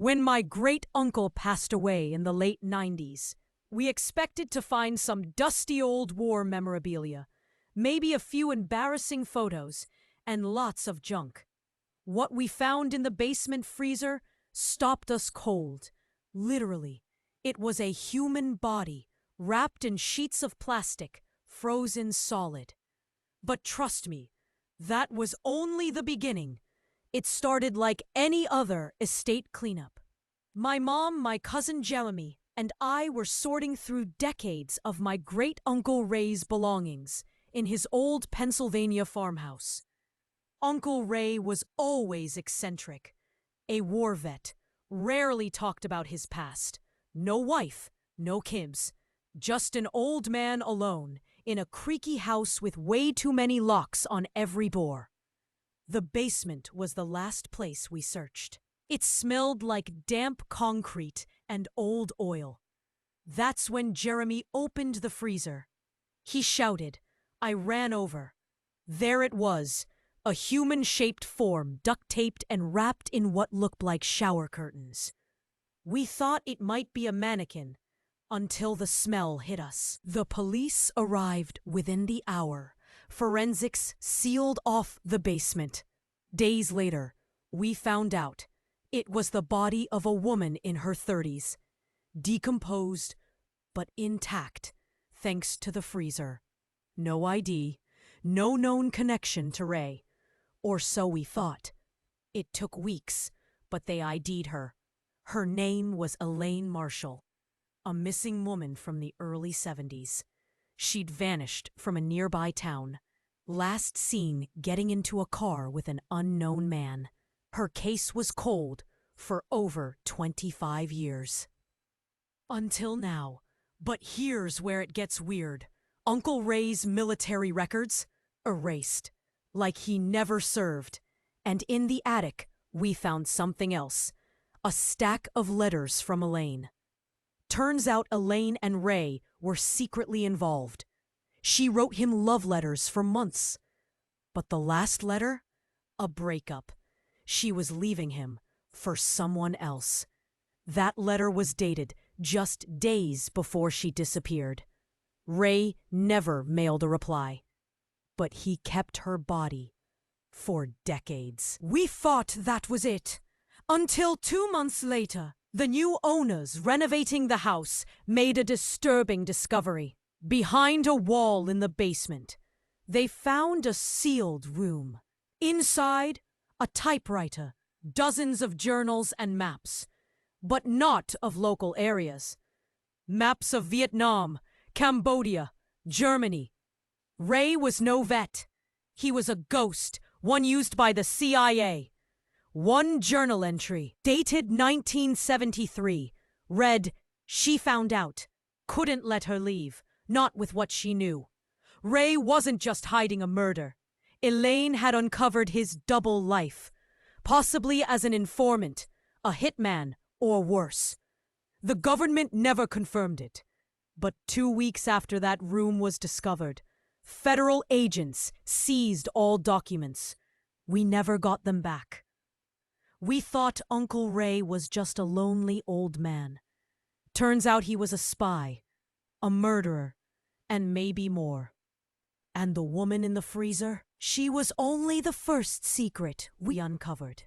When my great uncle passed away in the late 90s, we expected to find some dusty old war memorabilia, maybe a few embarrassing photos, and lots of junk. What we found in the basement freezer stopped us cold. Literally, it was a human body wrapped in sheets of plastic, frozen solid. But trust me, that was only the beginning. It started like any other estate cleanup. My mom, my cousin Jeremy, and I were sorting through decades of my great-uncle Ray's belongings in his old Pennsylvania farmhouse. Uncle Ray was always eccentric. A war vet, rarely talked about his past. No wife, no kids. Just an old man alone in a creaky house with way too many locks on every door. The basement was the last place we searched. It smelled like damp concrete and old oil. That's when Jeremy opened the freezer. He shouted. I ran over. There it was, a human-shaped form duct-taped and wrapped in what looked like shower curtains. We thought it might be a mannequin, until the smell hit us. The police arrived within the hour. Forensics sealed off the basement. Days later, we found out it was the body of a woman in her 30s, decomposed but intact thanks to the freezer. No ID, no known connection to Ray. Or so we thought. It took weeks, but they ID'd her. Her name was Elaine Marshall, a missing woman from the early 70s. She'd vanished from a nearby town, last seen getting into a car with an unknown man. Her case was cold for over 25 years. Until now. But here's where it gets weird. Uncle Ray's military records? Erased. Like he never served. And in the attic, we found something else. A stack of letters from Elaine. Turns out Elaine and Ray were secretly involved. She wrote him love letters for months. But the last letter? A breakup. She was leaving him for someone else. That letter was dated just days before she disappeared. Ray never mailed a reply. But he kept her body for decades. We thought that was it. Until 2 months later, the new owners renovating the house made a disturbing discovery. Behind a wall in the basement, they found a sealed room. Inside, a typewriter, dozens of journals and maps, but not of local areas. Maps of Vietnam, Cambodia, Germany. Ray was no vet. He was a ghost, one used by the CIA. One journal entry, dated 1973, read, "She found out. Couldn't let her leave. Not with what she knew." Ray wasn't just hiding a murder. Elaine had uncovered his double life, possibly as an informant, a hitman, or worse. The government never confirmed it. But 2 weeks after that room was discovered, federal agents seized all documents. We never got them back. We thought Uncle Ray was just a lonely old man. Turns out he was a spy, a murderer, and maybe more. And the woman in the freezer? She was only the first secret we uncovered.